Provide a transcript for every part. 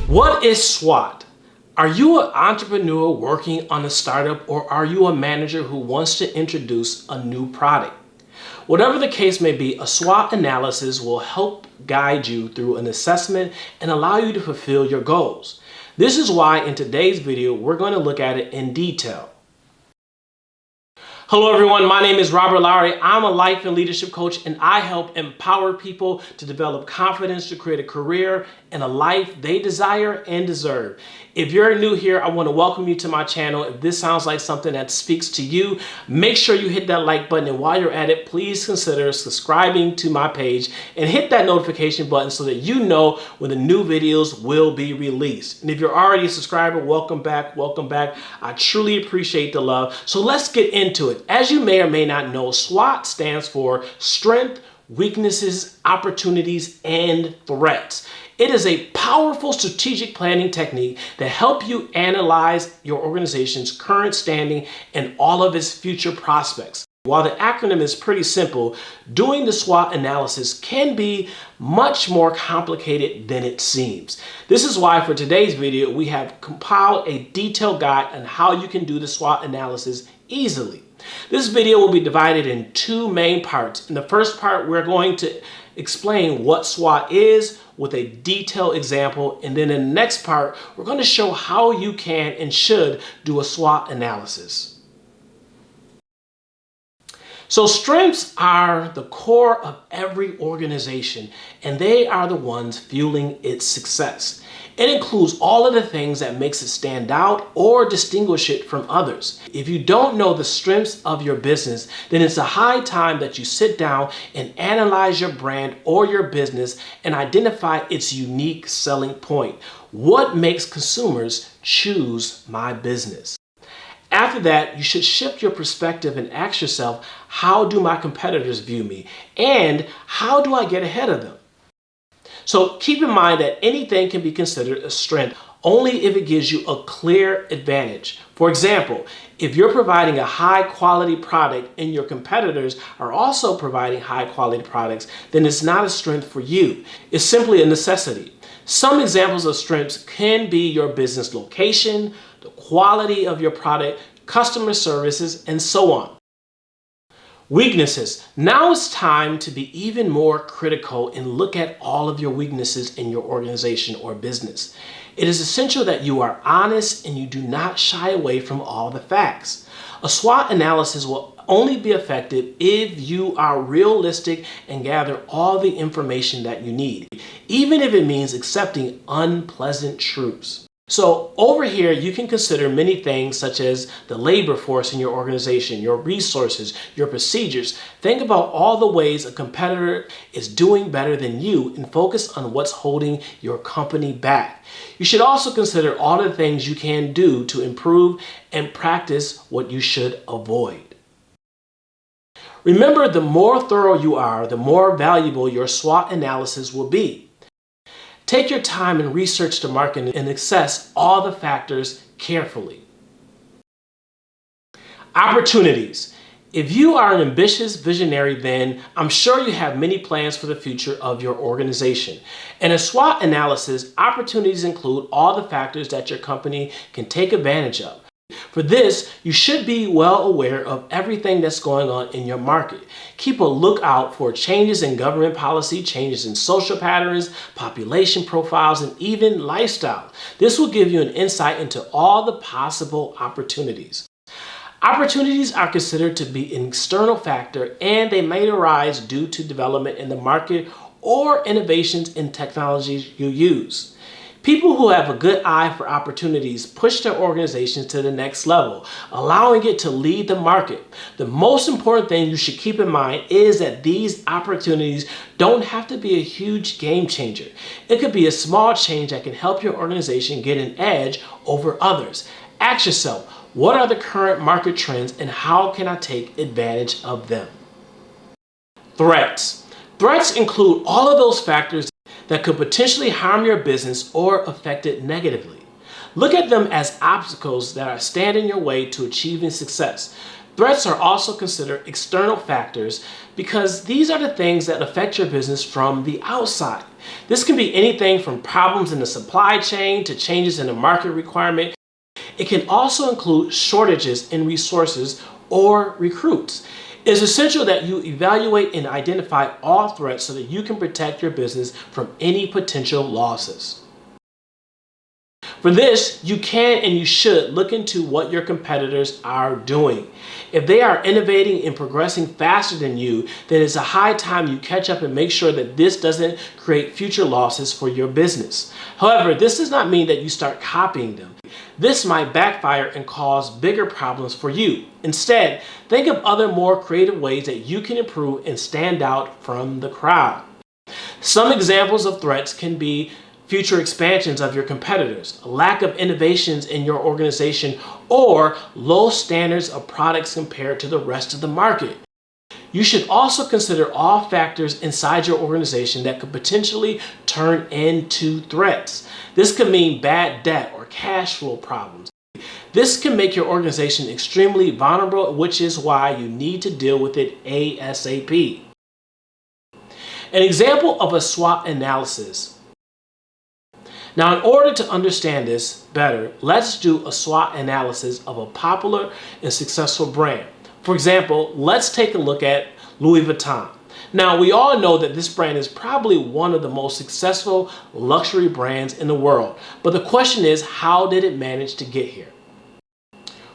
What is SWOT? Are you an entrepreneur working on a startup, or are you a manager who wants to introduce a new product? Whatever the case may be, a SWOT analysis will help guide you through an assessment and allow you to fulfill your goals. This is why in today's video, we're going to look at it in detail. Hello everyone, my name is Robert Lowry. I'm a life and leadership coach, and I help empower people to develop confidence to create a career and a life they desire and deserve. If you're new here, I want to welcome you to my channel. If this sounds like something that speaks to you, make sure you hit that like button, and while you're at it, please consider subscribing to my page and hit that notification button so that you know when the new videos will be released. And if you're already a subscriber, welcome back, welcome back. I truly appreciate the love. So let's get into it. As you may or may not know, SWOT stands for strength, weaknesses, opportunities, and threats. It is a powerful strategic planning technique that helps you analyze your organization's current standing and all of its future prospects. While the acronym is pretty simple, doing the SWOT analysis can be much more complicated than it seems. This is why for today's video, we have compiled a detailed guide on how you can do the SWOT analysis easily. This video will be divided in two main parts. In the first part, we're going to explain what SWOT is with a detailed example. And then in the next part, we're going to show how you can and should do a SWOT analysis. So strengths are the core of every organization, and they are the ones fueling its success. It includes all of the things that makes it stand out or distinguish it from others. If you don't know the strengths of your business, then it's a high time that you sit down and analyze your brand or your business and identify its unique selling point. What makes consumers choose my business? After that, you should shift your perspective and ask yourself, how do my competitors view me? And how do I get ahead of them? So keep in mind that anything can be considered a strength only if it gives you a clear advantage. For example, if you're providing a high quality product and your competitors are also providing high quality products, then it's not a strength for you. It's simply a necessity. Some examples of strengths can be your business location, the quality of your product, customer services, and so on. Weaknesses. Now it's time to be even more critical and look at all of your weaknesses in your organization or business. It is essential that you are honest and you do not shy away from all the facts. A SWOT analysis will only be effective if you are realistic and gather all the information that you need, even if it means accepting unpleasant truths. So over here, you can consider many things such as the labor force in your organization, your resources, your procedures. Think about all the ways a competitor is doing better than you and focus on what's holding your company back. You should also consider all the things you can do to improve and practice what you should avoid. Remember, the more thorough you are, the more valuable your SWOT analysis will be. Take your time and research the market and assess all the factors carefully. Opportunities. If you are an ambitious visionary, then I'm sure you have many plans for the future of your organization. In a SWOT analysis, opportunities include all the factors that your company can take advantage of. For this, you should be well aware of everything that's going on in your market. Keep a lookout for changes in government policy, changes in social patterns, population profiles, and even lifestyle. This will give you an insight into all the possible opportunities. Opportunities are considered to be an external factor, and they may arise due to development in the market or innovations in technologies you use. People who have a good eye for opportunities push their organizations to the next level, allowing it to lead the market. The most important thing you should keep in mind is that these opportunities don't have to be a huge game changer. It could be a small change that can help your organization get an edge over others. Ask yourself, what are the current market trends and how can I take advantage of them? Threats. Threats include all of those factors that could potentially harm your business or affect it negatively. Look at them as obstacles that are standing in your way to achieving success. Threats are also considered external factors because these are the things that affect your business from the outside. This can be anything from problems in the supply chain to changes in the market requirement. It can also include shortages in resources or recruits. It's essential that you evaluate and identify all threats so that you can protect your business from any potential losses. For this, you can and you should look into what your competitors are doing. If they are innovating and progressing faster than you, then it's a high time you catch up and make sure that this doesn't create future losses for your business. However, this does not mean that you start copying them. This might backfire and cause bigger problems for you. Instead, think of other more creative ways that you can improve and stand out from the crowd. Some examples of threats can be future expansions of your competitors, a lack of innovations in your organization, or low standards of products compared to the rest of the market. You should also consider all factors inside your organization that could potentially turn into threats. This could mean bad debt or cash flow problems. This can make your organization extremely vulnerable, which is why you need to deal with it ASAP. An example of a SWOT analysis. Now, in order to understand this better, let's do a SWOT analysis of a popular and successful brand. For example, let's take a look at Louis Vuitton. Now, we all know that this brand is probably one of the most successful luxury brands in the world. But the question is, how did it manage to get here?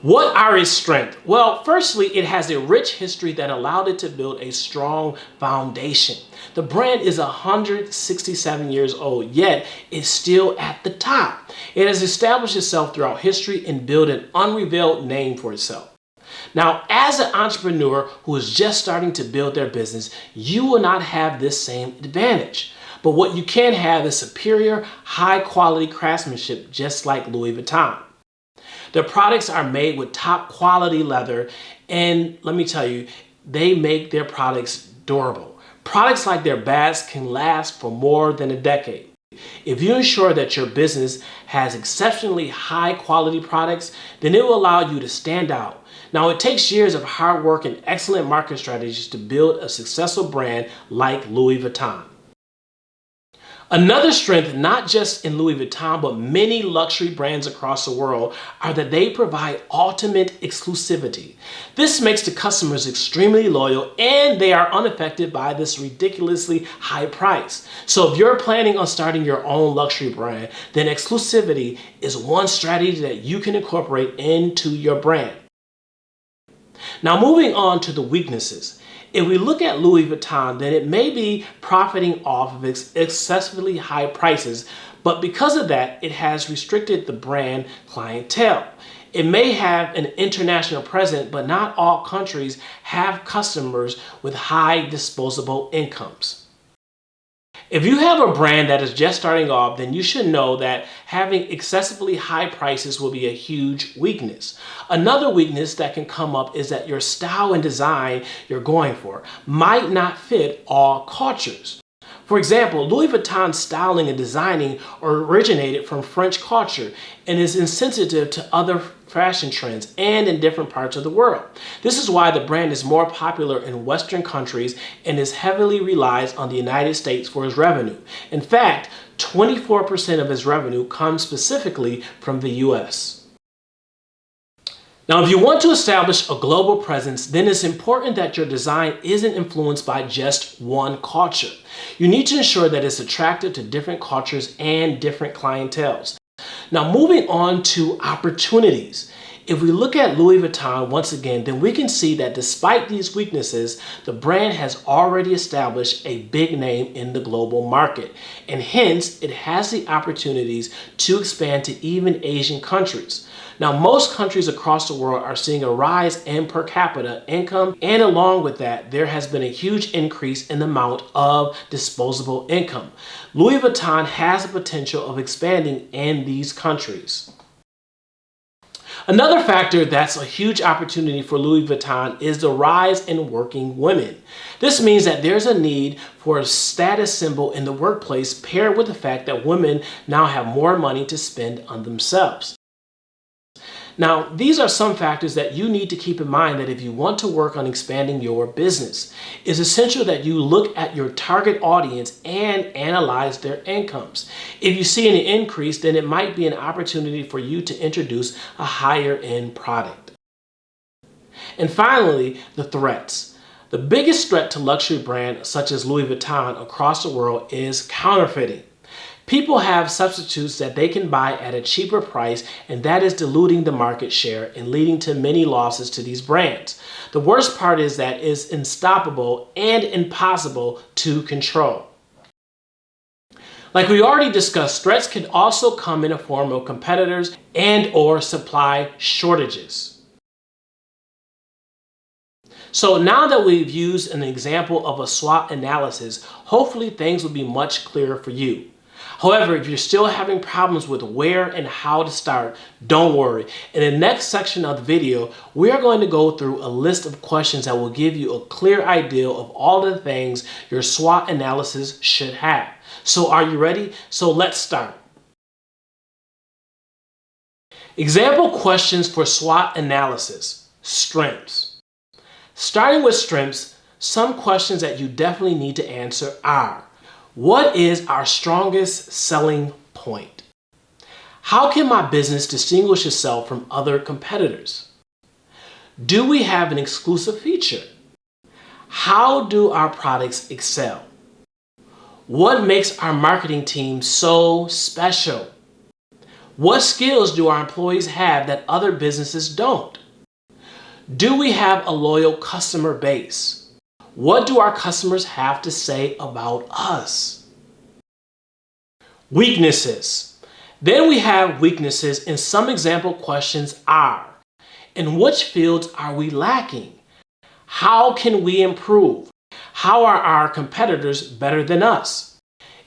What are its strengths? Well, firstly, it has a rich history that allowed it to build a strong foundation. The brand is 167 years old, yet is still at the top. It has established itself throughout history and built an unrevealed name for itself. Now, as an entrepreneur who is just starting to build their business, you will not have this same advantage. But what you can have is superior, high-quality craftsmanship, just like Louis Vuitton. Their products are made with top quality leather, and let me tell you, they make their products durable. Products like their bags can last for more than a decade. If you ensure that your business has exceptionally high quality products, then it will allow you to stand out. Now, it takes years of hard work and excellent market strategies to build a successful brand like Louis Vuitton. Another strength, not just in Louis Vuitton, but many luxury brands across the world, are that they provide ultimate exclusivity. This makes the customers extremely loyal, and they are unaffected by this ridiculously high price. So if you're planning on starting your own luxury brand, then exclusivity is one strategy that you can incorporate into your brand. Now, moving on to the weaknesses. If we look at Louis Vuitton, then it may be profiting off of its excessively high prices, but because of that, it has restricted the brand clientele. It may have an international presence, but not all countries have customers with high disposable incomes. If you have a brand that is just starting off, then you should know that having excessively high prices will be a huge weakness. Another weakness that can come up is that your style and design you're going for might not fit all cultures. For example, Louis Vuitton's styling and designing originated from French culture and is insensitive to other fashion trends and in different parts of the world. This is why the brand is more popular in Western countries and is heavily relies on the United States for its revenue. In fact, 24% of its revenue comes specifically from the US. Now, if you want to establish a global presence, then it's important that your design isn't influenced by just one culture. You need to ensure that it's attractive to different cultures and different clienteles. Now, moving on to opportunities. If we look at Louis Vuitton once again, then we can see that despite these weaknesses, the brand has already established a big name in the global market, and hence it has the opportunities to expand to even Asian countries. Now, most countries across the world are seeing a rise in per capita income, and along with that, there has been a huge increase in the amount of disposable income. Louis Vuitton has the potential of expanding in these countries. Another factor that's a huge opportunity for Louis Vuitton is the rise in working women. This means that there's a need for a status symbol in the workplace paired with the fact that women now have more money to spend on themselves. Now, these are some factors that you need to keep in mind that if you want to work on expanding your business, it's essential that you look at your target audience and analyze their incomes. If you see an increase, then it might be an opportunity for you to introduce a higher end product. And finally, the threats. The biggest threat to luxury brands such as Louis Vuitton across the world is counterfeiting. People have substitutes that they can buy at a cheaper price, and that is diluting the market share and leading to many losses to these brands. The worst part is that it's unstoppable and impossible to control. Like we already discussed, threats can also come in a form of competitors and/or supply shortages. So now that we've used an example of a SWOT analysis, hopefully things will be much clearer for you. However, if you're still having problems with where and how to start, don't worry. In the next section of the video, we are going to go through a list of questions that will give you a clear idea of all the things your SWOT analysis should have. So are you ready? So let's start. Example questions for SWOT analysis. Strengths. Starting with strengths, some questions that you definitely need to answer are: what is our strongest selling point? How can my business distinguish itself from other competitors? Do we have an exclusive feature? How do our products excel? What makes our marketing team so special? What skills do our employees have that other businesses don't? Do we have a loyal customer base? What do our customers have to say about us? Weaknesses. Then we have weaknesses, and some example questions are: in which fields are we lacking? How can we improve? How are our competitors better than us?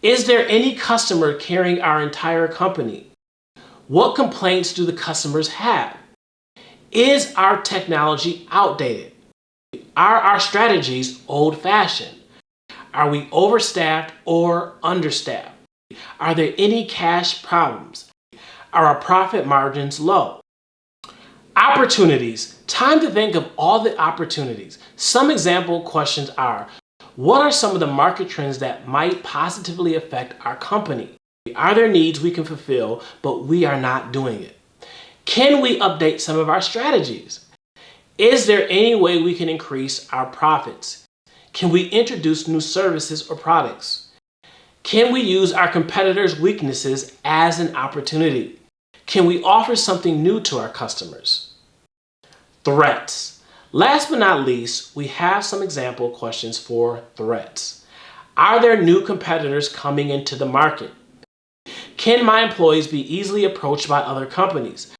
Is there any customer carrying our entire company? What complaints do the customers have? Is our technology outdated? Are our strategies old-fashioned? Are we overstaffed or understaffed? Are there any cash problems? Are our profit margins low? Opportunities. Time to think of all the opportunities. Some example questions are: what are some of the market trends that might positively affect our company? Are there needs we can fulfill, but we are not doing it? Can we update some of our strategies? Is there any way we can increase our profits? Can we introduce new services or products? Can we use our competitors' weaknesses as an opportunity? Can we offer something new to our customers? Threats. Last but not least, we have some example questions for threats. Are there new competitors coming into the market? Can my employees be easily approached by other companies?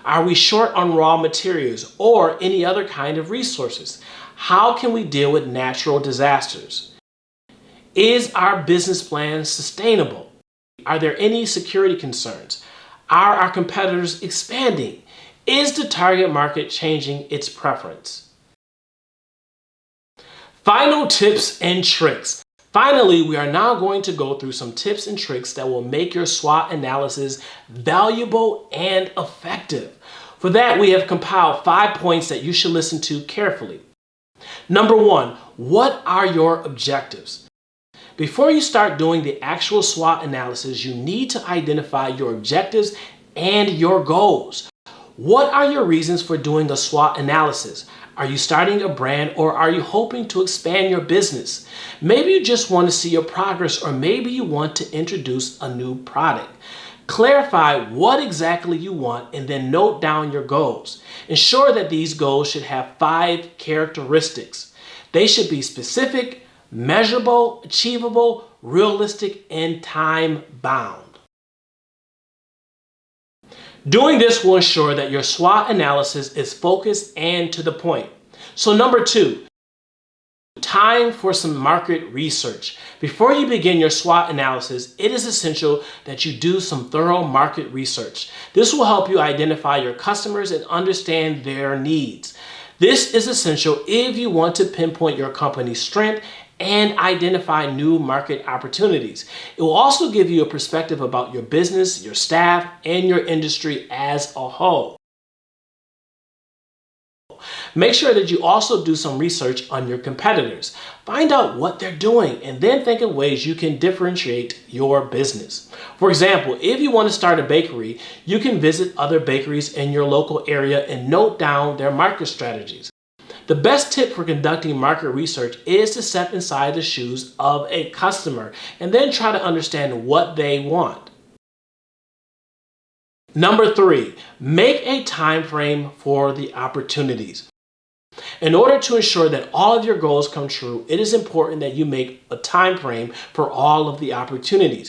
Are we short on raw materials or any other kind of resources? How can we deal with natural disasters? Is our business plan sustainable? Are there any security concerns? Are our competitors expanding? Is the target market changing its preference? Final tips and tricks. Finally, we are now going to go through some tips and tricks that will make your SWOT analysis valuable and effective. For that, we have compiled 5 points that you should listen to carefully. Number 1, what are your objectives? Before you start doing the actual SWOT analysis, you need to identify your objectives and your goals. What are your reasons for doing a SWOT analysis? Are you starting a brand, or are you hoping to expand your business? Maybe you just want to see your progress, or maybe you want to introduce a new product. Clarify what exactly you want and then note down your goals. Ensure that these goals should have 5 characteristics. They should be specific, measurable, achievable, realistic, and time-bound. Doing this will ensure that your SWOT analysis is focused and to the point. So number 2, time for some market research. Before you begin your SWOT analysis, it is essential that you do some thorough market research. This will help you identify your customers and understand their needs. This is essential if you want to pinpoint your company's strength and identify new market opportunities. It will also give you a perspective about your business, your staff, and your industry as a whole. Make sure that you also do some research on your competitors. Find out what they're doing and then think of ways you can differentiate your business. For example, if you want to start a bakery, you can visit other bakeries in your local area and note down their market strategies. The best tip for conducting market research is to step inside the shoes of a customer and then try to understand what they want. Number 3, make a time frame for the opportunities. In order to ensure that all of your goals come true, it is important that you make a time frame for all of the opportunities.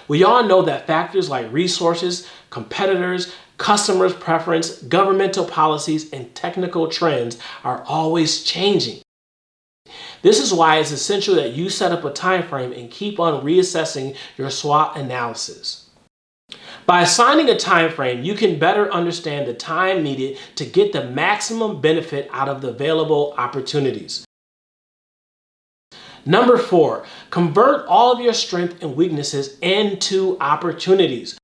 We all know that factors like resources, competitors, customers' preference, governmental policies, and technical trends are always changing. This is why it's essential that you set up a time frame and keep on reassessing your SWOT analysis. By assigning a time frame, you can better understand the time needed to get the maximum benefit out of the available opportunities. Number 4, convert all of your strengths and weaknesses into opportunities.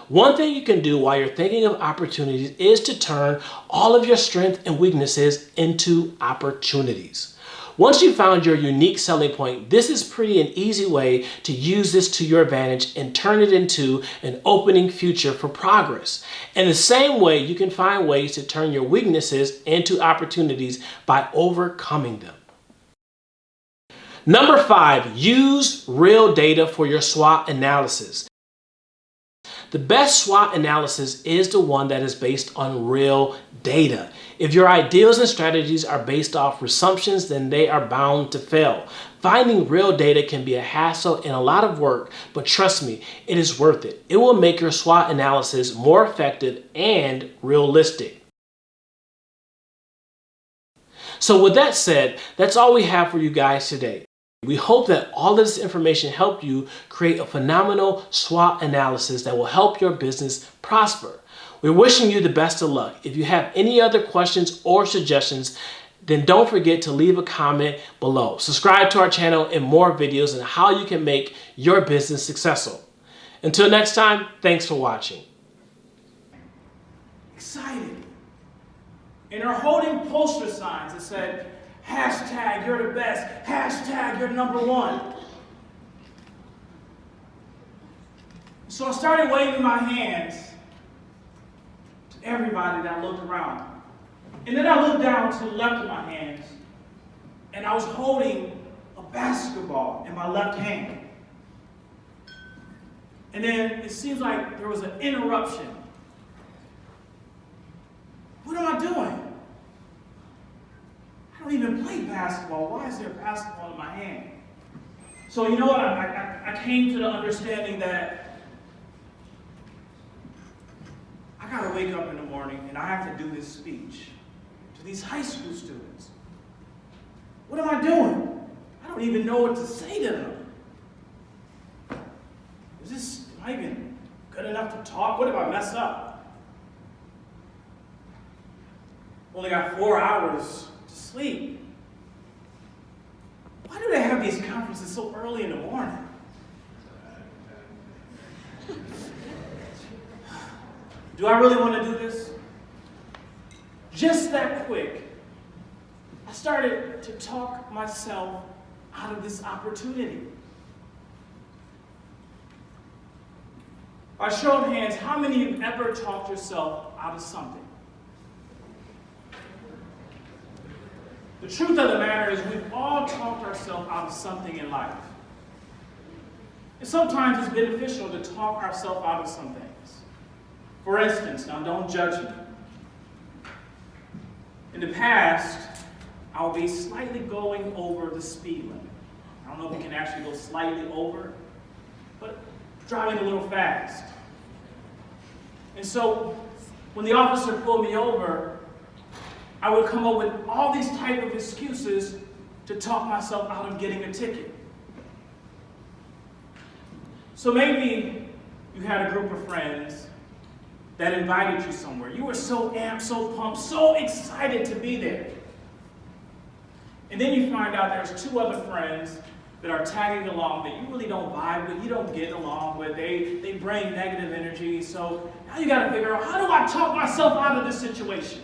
One thing you can do while you're thinking of opportunities is to turn all of your strengths and weaknesses into opportunities. Once you've found your unique selling point, this is pretty an easy way to use this to your advantage and turn it into an opening future for progress. In the same way, you can find ways to turn your weaknesses into opportunities by overcoming them. Number 5, use real data for your SWOT analysis. The best SWOT analysis is the one that is based on real data. If your ideas and strategies are based off assumptions, then they are bound to fail. Finding real data can be a hassle and a lot of work, but trust me, it is worth it. It will make your SWOT analysis more effective and realistic. So with that said, that's all we have for you guys today. We hope that all of this information helped you create a phenomenal SWOT analysis that will help your business prosper. We're wishing you the best of luck. If you have any other questions or suggestions, then don't forget to leave a comment below. Subscribe to our channel and more videos on how you can make your business successful. Until next time, thanks for watching. Excited. And they're holding poster signs that said, hashtag you're the best, hashtag you're number one. So I started waving my hands to everybody that looked around. And then I looked down to the left of my hands, and I was holding a basketball in my left hand. And then it seems like there was an interruption. What am I doing? I don't even play basketball. Why is there a basketball in my hand? So you know what? I came to the understanding that I got to wake up in the morning and I have to do this speech to these high school students. What am I doing? I don't even know what to say to them. Am I even good enough to talk? What if I mess up? Only got 4 hours to sleep. Why do they have these conferences so early in the morning? Do I really want to do this? Just that quick, I started to talk myself out of this opportunity. By show of hands, how many of you have ever talked yourself out of something? The truth of the matter is we've all talked ourselves out of something in life. And sometimes it's beneficial to talk ourselves out of some things. For instance, now don't judge me. In the past, I'll be slightly going over the speed limit. I don't know if we can actually go slightly over, but driving a little fast. And so when the officer pulled me over, I would come up with all these type of excuses to talk myself out of getting a ticket. So maybe you had a group of friends that invited you somewhere. You were so amped, so pumped, so excited to be there. And then you find out there's 2 other friends that are tagging along that you really don't vibe with, you don't get along with. They bring negative energy. So now you got to figure out, how do I talk myself out of this situation?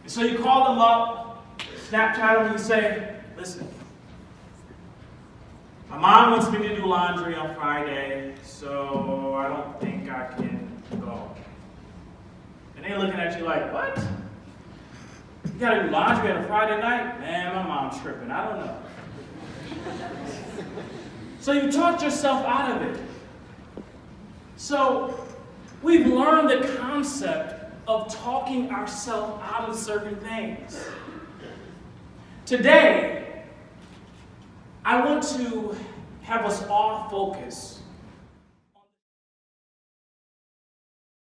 And so you call them up, Snapchat them, and you say, listen, my mom wants me to do laundry on Friday, so I don't think I can go. And they're looking at you like, what? You gotta do laundry on a Friday night? Man, my mom's tripping, I don't know. So you talked yourself out of it. So we've learned the concept of talking ourselves out of certain things. Today, I want to have us all focus